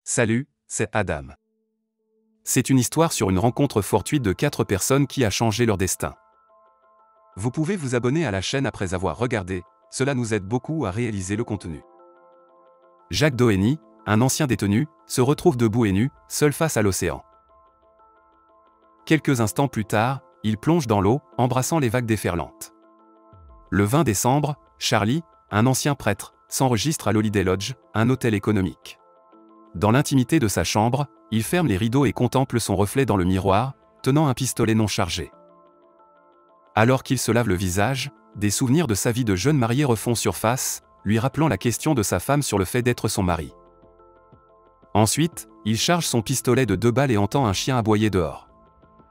Salut, c'est Adam. C'est une histoire sur une rencontre fortuite de 4 personnes qui a changé leur destin. Vous pouvez vous abonner à la chaîne après avoir regardé, cela nous aide beaucoup à réaliser le contenu. Jacques Doheny, un ancien détenu, se retrouve debout et nu, seul face à l'océan. Quelques instants plus tard, il plonge dans l'eau, embrassant les vagues déferlantes. Le 20 décembre, Charlie, un ancien prêtre, s'enregistre à l'Holiday Lodge, un hôtel économique. Dans l'intimité de sa chambre, il ferme les rideaux et contemple son reflet dans le miroir, tenant un pistolet non chargé. Alors qu'il se lave le visage, des souvenirs de sa vie de jeune marié refont surface, lui rappelant la question de sa femme sur le fait d'être son mari. Ensuite, il charge son pistolet de 2 balles et entend un chien aboyer dehors.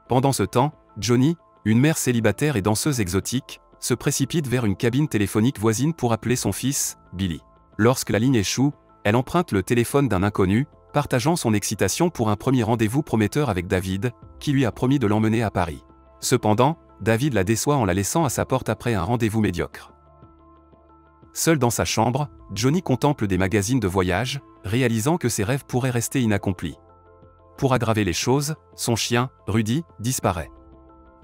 Pendant ce temps, Johnny, une mère célibataire et danseuse exotique, se précipite vers une cabine téléphonique voisine pour appeler son fils, Billy. Lorsque la ligne échoue, elle emprunte le téléphone d'un inconnu, partageant son excitation pour un premier rendez-vous prometteur avec David, qui lui a promis de l'emmener à Paris. Cependant, David la déçoit en la laissant à sa porte après un rendez-vous médiocre. Seul dans sa chambre, Johnny contemple des magazines de voyage, réalisant que ses rêves pourraient rester inaccomplis. Pour aggraver les choses, son chien, Rudy, disparaît.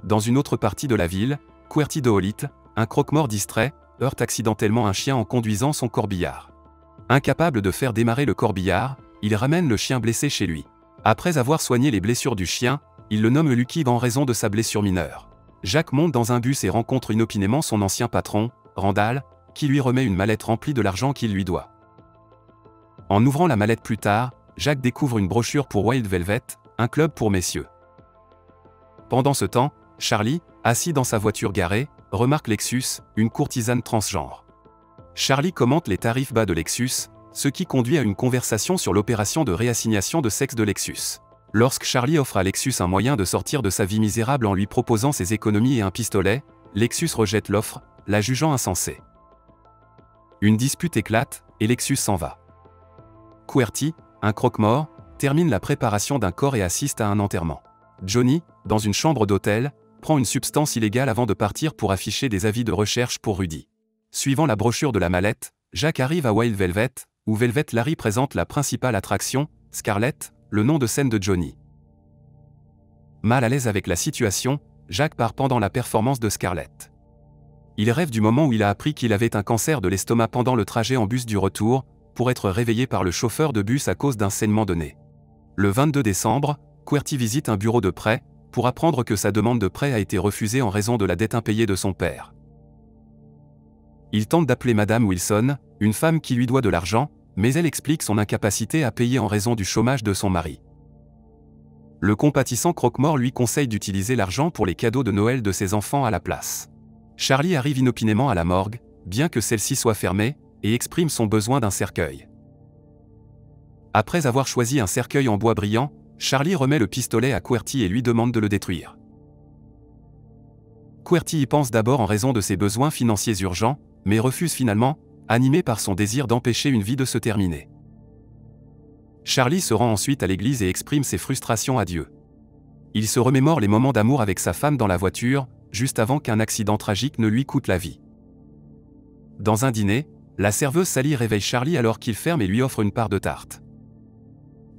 Dans une autre partie de la ville, QWERTY Doolittle, un croque-mort distrait, heurte accidentellement un chien en conduisant son corbillard. Incapable de faire démarrer le corbillard, il ramène le chien blessé chez lui. Après avoir soigné les blessures du chien, il le nomme Lucky en raison de sa blessure mineure. Jacques monte dans un bus et rencontre inopinément son ancien patron, Randall, qui lui remet une mallette remplie de l'argent qu'il lui doit. En ouvrant la mallette plus tard, Jacques découvre une brochure pour Wild Velvet, un club pour messieurs. Pendant ce temps, Charlie, assis dans sa voiture garée, remarque Lexus, une courtisane transgenre. Charlie commente les tarifs bas de Lexus, ce qui conduit à une conversation sur l'opération de réassignation de sexe de Lexus. Lorsque Charlie offre à Lexus un moyen de sortir de sa vie misérable en lui proposant ses économies et un pistolet, Lexus rejette l'offre, la jugeant insensée. Une dispute éclate, et Lexus s'en va. QWERTY, un croque-mort, termine la préparation d'un corps et assiste à un enterrement. Johnny, dans une chambre d'hôtel, prend une substance illégale avant de partir pour afficher des avis de recherche pour Rudy. Suivant la brochure de la mallette, Jacques arrive à Wild Velvet, où Velvet Larry présente la principale attraction, Scarlett, le nom de scène de Johnny. Mal à l'aise avec la situation, Jacques part pendant la performance de Scarlett. Il rêve du moment où il a appris qu'il avait un cancer de l'estomac pendant le trajet en bus du retour, pour être réveillé par le chauffeur de bus à cause d'un saignement de nez. Le 22 décembre, QWERTY visite un bureau de prêt, pour apprendre que sa demande de prêt a été refusée en raison de la dette impayée de son père. Il tente d'appeler Madame Wilson, une femme qui lui doit de l'argent, mais elle explique son incapacité à payer en raison du chômage de son mari. Le compatissant croque-mort lui conseille d'utiliser l'argent pour les cadeaux de Noël de ses enfants à la place. Charlie arrive inopinément à la morgue, bien que celle-ci soit fermée, et exprime son besoin d'un cercueil. Après avoir choisi un cercueil en bois brillant, Charlie remet le pistolet à QWERTY et lui demande de le détruire. QWERTY y pense d'abord en raison de ses besoins financiers urgents, mais refuse finalement, animé par son désir d'empêcher une vie de se terminer. Charlie se rend ensuite à l'église et exprime ses frustrations à Dieu. Il se remémore les moments d'amour avec sa femme dans la voiture, juste avant qu'un accident tragique ne lui coûte la vie. Dans un dîner, la serveuse Sally réveille Charlie alors qu'il ferme et lui offre une part de tarte.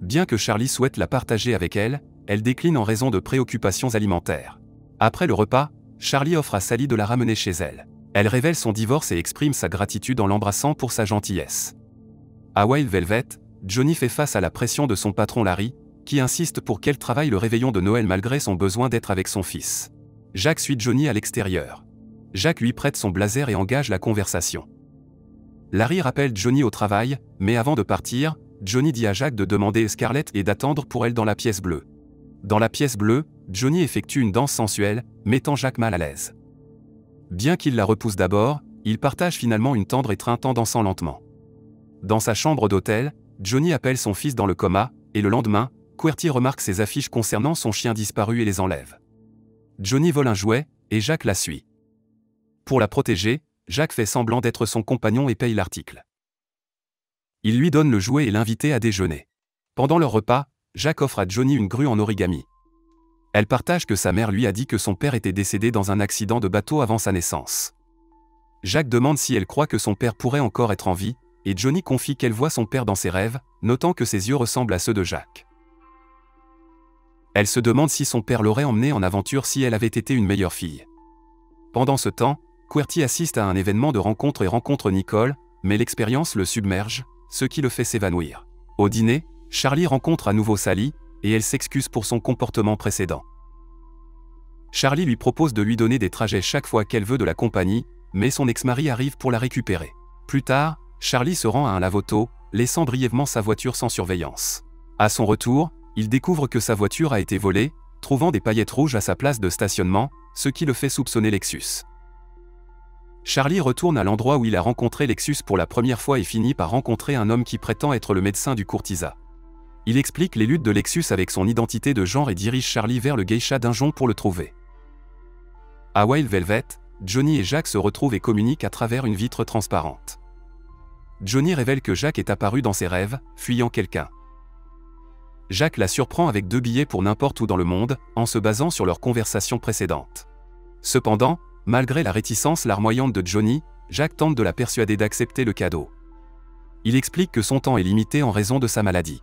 Bien que Charlie souhaite la partager avec elle, elle décline en raison de préoccupations alimentaires. Après le repas, Charlie offre à Sally de la ramener chez elle. Elle révèle son divorce et exprime sa gratitude en l'embrassant pour sa gentillesse. À Wild Velvet, Johnny fait face à la pression de son patron Larry, qui insiste pour qu'elle travaille le réveillon de Noël malgré son besoin d'être avec son fils. Jacques suit Johnny à l'extérieur. Jacques lui prête son blazer et engage la conversation. Larry rappelle Johnny au travail, mais avant de partir, Johnny dit à Jacques de demander Scarlett et d'attendre pour elle dans la pièce bleue. Dans la pièce bleue, Johnny effectue une danse sensuelle, mettant Jacques mal à l'aise. Bien qu'il la repousse d'abord, il partage finalement une tendre étreinte en dansant lentement. Dans sa chambre d'hôtel, Johnny appelle son fils dans le coma, et le lendemain, QWERTY remarque ses affiches concernant son chien disparu et les enlève. Johnny vole un jouet, et Jacques la suit. Pour la protéger, Jacques fait semblant d'être son compagnon et paye l'article. Il lui donne le jouet et l'invite à déjeuner. Pendant leur repas, Jacques offre à Johnny une grue en origami. Elle partage que sa mère lui a dit que son père était décédé dans un accident de bateau avant sa naissance. Jacques demande si elle croit que son père pourrait encore être en vie, et Johnny confie qu'elle voit son père dans ses rêves, notant que ses yeux ressemblent à ceux de Jack. Elle se demande si son père l'aurait emmenée en aventure si elle avait été une meilleure fille. Pendant ce temps, QWERTY assiste à un événement de rencontre et rencontre Nicole, mais l'expérience le submerge, ce qui le fait s'évanouir. Au dîner, Charlie rencontre à nouveau Sally, et elle s'excuse pour son comportement précédent. Charlie lui propose de lui donner des trajets chaque fois qu'elle veut de la compagnie, mais son ex-mari arrive pour la récupérer. Plus tard, Charlie se rend à un lave-auto, laissant brièvement sa voiture sans surveillance. À son retour, il découvre que sa voiture a été volée, trouvant des paillettes rouges à sa place de stationnement, ce qui le fait soupçonner Lexus. Charlie retourne à l'endroit où il a rencontré Lexus pour la première fois et finit par rencontrer un homme qui prétend être le médecin du courtisan. Il explique les luttes de Lexus avec son identité de genre et dirige Charlie vers le geisha Dungeon pour le trouver. À Wild Velvet, Johnny et Jack se retrouvent et communiquent à travers une vitre transparente. Johnny révèle que Jack est apparu dans ses rêves, fuyant quelqu'un. Jack la surprend avec 2 billets pour n'importe où dans le monde, en se basant sur leur conversation précédente. Cependant, malgré la réticence larmoyante de Johnny, Jack tente de la persuader d'accepter le cadeau. Il explique que son temps est limité en raison de sa maladie.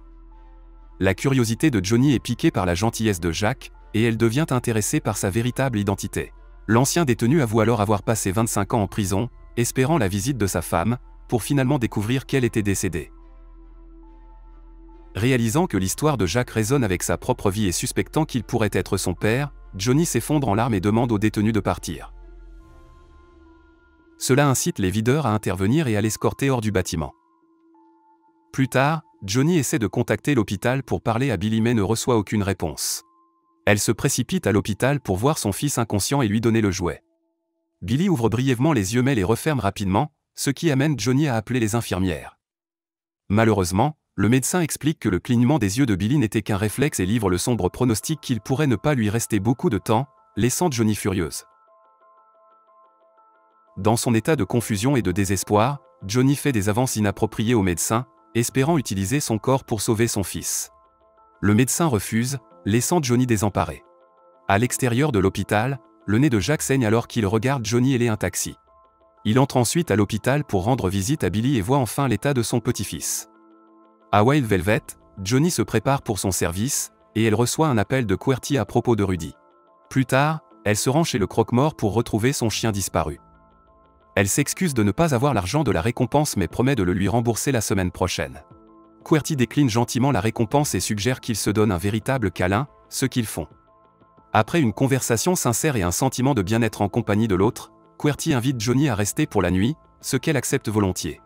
La curiosité de Johnny est piquée par la gentillesse de Jack, et elle devient intéressée par sa véritable identité. L'ancien détenu avoue alors avoir passé 25 ans en prison, espérant la visite de sa femme, pour finalement découvrir qu'elle était décédée. Réalisant que l'histoire de Jack résonne avec sa propre vie et suspectant qu'il pourrait être son père, Johnny s'effondre en larmes et demande au détenu de partir. Cela incite les videurs à intervenir et à l'escorter hors du bâtiment. Plus tard, Johnny essaie de contacter l'hôpital pour parler à Billy mais ne reçoit aucune réponse. Elle se précipite à l'hôpital pour voir son fils inconscient et lui donner le jouet. Billy ouvre brièvement les yeux mais les referme rapidement, ce qui amène Johnny à appeler les infirmières. Malheureusement, le médecin explique que le clignement des yeux de Billy n'était qu'un réflexe et livre le sombre pronostic qu'il pourrait ne pas lui rester beaucoup de temps, laissant Johnny furieuse. Dans son état de confusion et de désespoir, Johnny fait des avances inappropriées au médecin, espérant utiliser son corps pour sauver son fils. Le médecin refuse, laissant Johnny désemparé. À l'extérieur de l'hôpital, le nez de Jack saigne alors qu'il regarde Johnny héler un taxi. Il entre ensuite à l'hôpital pour rendre visite à Billy et voit enfin l'état de son petit-fils. À Wild Velvet, Johnny se prépare pour son service, et elle reçoit un appel de QWERTY à propos de Rudy. Plus tard, elle se rend chez le croque-mort pour retrouver son chien disparu. Elle s'excuse de ne pas avoir l'argent de la récompense mais promet de le lui rembourser la semaine prochaine. QWERTY décline gentiment la récompense et suggère qu'ils se donnent un véritable câlin, ce qu'ils font. Après une conversation sincère et un sentiment de bien-être en compagnie de l'autre, QWERTY invite Johnny à rester pour la nuit, ce qu'elle accepte volontiers.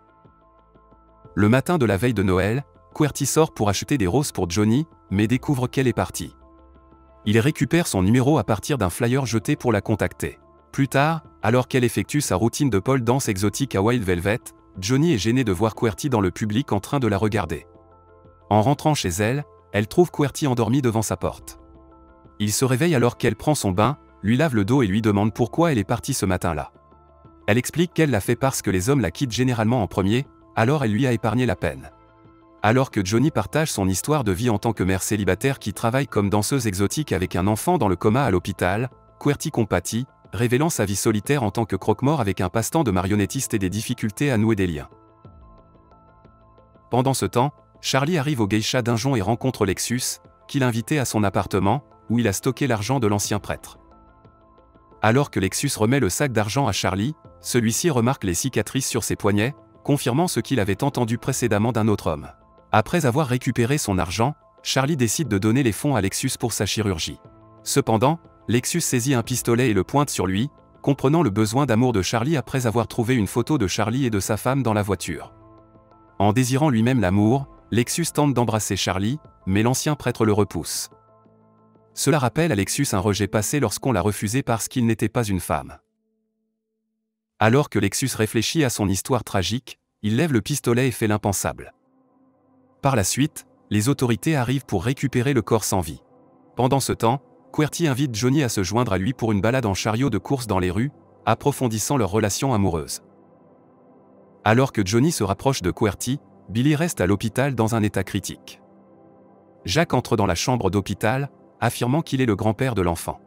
Le matin de la veille de Noël, QWERTY sort pour acheter des roses pour Johnny, mais découvre qu'elle est partie. Il récupère son numéro à partir d'un flyer jeté pour la contacter. Plus tard, alors qu'elle effectue sa routine de pole dance exotique à Wild Velvet, Johnny est gêné de voir QWERTY dans le public en train de la regarder. En rentrant chez elle, elle trouve QWERTY endormie devant sa porte. Il se réveille alors qu'elle prend son bain, lui lave le dos et lui demande pourquoi elle est partie ce matin-là. Elle explique qu'elle l'a fait parce que les hommes la quittent généralement en premier, alors elle lui a épargné la peine. Alors que Johnny partage son histoire de vie en tant que mère célibataire qui travaille comme danseuse exotique avec un enfant dans le coma à l'hôpital, QWERTY compatit, révélant sa vie solitaire en tant que croque-mort avec un passe-temps de marionnettiste et des difficultés à nouer des liens. Pendant ce temps, Charlie arrive au geisha Dungeon et rencontre Lexus, qu'il invitait à son appartement, où il a stocké l'argent de l'ancien prêtre. Alors que Lexus remet le sac d'argent à Charlie, celui-ci remarque les cicatrices sur ses poignets, confirmant ce qu'il avait entendu précédemment d'un autre homme. Après avoir récupéré son argent, Charlie décide de donner les fonds à Lexus pour sa chirurgie. Cependant, Lexus saisit un pistolet et le pointe sur lui, comprenant le besoin d'amour de Charlie après avoir trouvé une photo de Charlie et de sa femme dans la voiture. En désirant lui-même l'amour, Lexus tente d'embrasser Charlie, mais l'ancien prêtre le repousse. Cela rappelle à Lexus un rejet passé lorsqu'on l'a refusé parce qu'il n'était pas une femme. Alors que Lexus réfléchit à son histoire tragique, il lève le pistolet et fait l'impensable. Par la suite, les autorités arrivent pour récupérer le corps sans vie. Pendant ce temps, QWERTY invite Johnny à se joindre à lui pour une balade en chariot de course dans les rues, approfondissant leur relation amoureuse. Alors que Johnny se rapproche de QWERTY, Billy reste à l'hôpital dans un état critique. Jack entre dans la chambre d'hôpital, affirmant qu'il est le grand-père de l'enfant.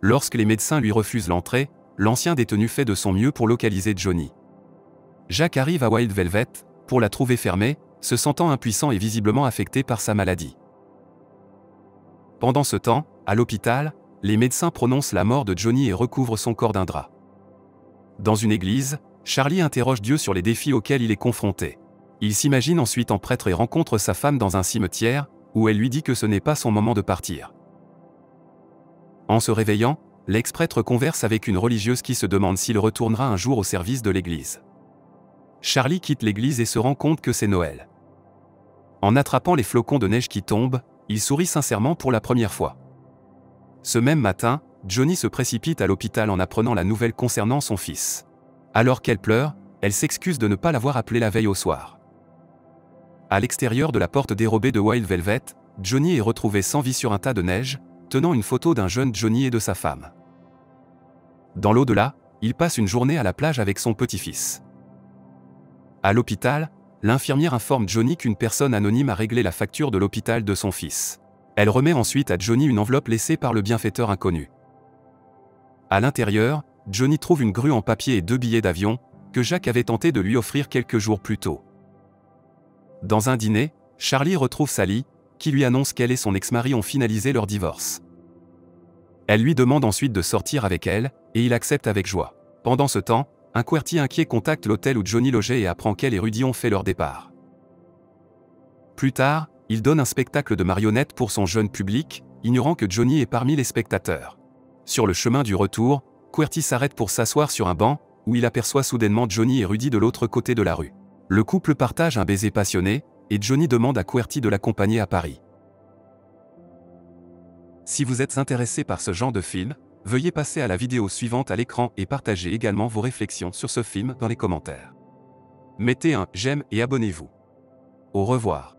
Lorsque les médecins lui refusent l'entrée, l'ancien détenu fait de son mieux pour localiser Johnny. Jack arrive à Wild Velvet, pour la trouver fermée, se sentant impuissant et visiblement affecté par sa maladie. Pendant ce temps, à l'hôpital, les médecins prononcent la mort de Johnny et recouvrent son corps d'un drap. Dans une église, Charlie interroge Dieu sur les défis auxquels il est confronté. Il s'imagine ensuite en prêtre et rencontre sa femme dans un cimetière, où elle lui dit que ce n'est pas son moment de partir. En se réveillant, l'ex-prêtre converse avec une religieuse qui se demande s'il retournera un jour au service de l'église. Charlie quitte l'église et se rend compte que c'est Noël. En attrapant les flocons de neige qui tombent, il sourit sincèrement pour la première fois. Ce même matin, Johnny se précipite à l'hôpital en apprenant la nouvelle concernant son fils. Alors qu'elle pleure, elle s'excuse de ne pas l'avoir appelé la veille au soir. À l'extérieur de la porte dérobée de Wild Velvet, Johnny est retrouvé sans vie sur un tas de neige, tenant une photo d'un jeune Johnny et de sa femme. Dans l'au-delà, il passe une journée à la plage avec son petit-fils. À l'hôpital, l'infirmière informe Johnny qu'une personne anonyme a réglé la facture de l'hôpital de son fils. Elle remet ensuite à Johnny une enveloppe laissée par le bienfaiteur inconnu. À l'intérieur, Johnny trouve une grue en papier et 2 billets d'avion, que Jack avait tenté de lui offrir quelques jours plus tôt. Dans un dîner, Charlie retrouve Sally, qui lui annonce qu'elle et son ex-mari ont finalisé leur divorce. Elle lui demande ensuite de sortir avec elle, et il accepte avec joie. Pendant ce temps, un QWERTY inquiet contacte l'hôtel où Johnny logeait et apprend qu'elle et Rudy ont fait leur départ. Plus tard, il donne un spectacle de marionnettes pour son jeune public, ignorant que Johnny est parmi les spectateurs. Sur le chemin du retour, QWERTY s'arrête pour s'asseoir sur un banc, où il aperçoit soudainement Johnny et Rudy de l'autre côté de la rue. Le couple partage un baiser passionné, et Johnny demande à QWERTY de l'accompagner à Paris. Si vous êtes intéressé par ce genre de film, veuillez passer à la vidéo suivante à l'écran et partagez également vos réflexions sur ce film dans les commentaires. Mettez un j'aime et abonnez-vous. Au revoir.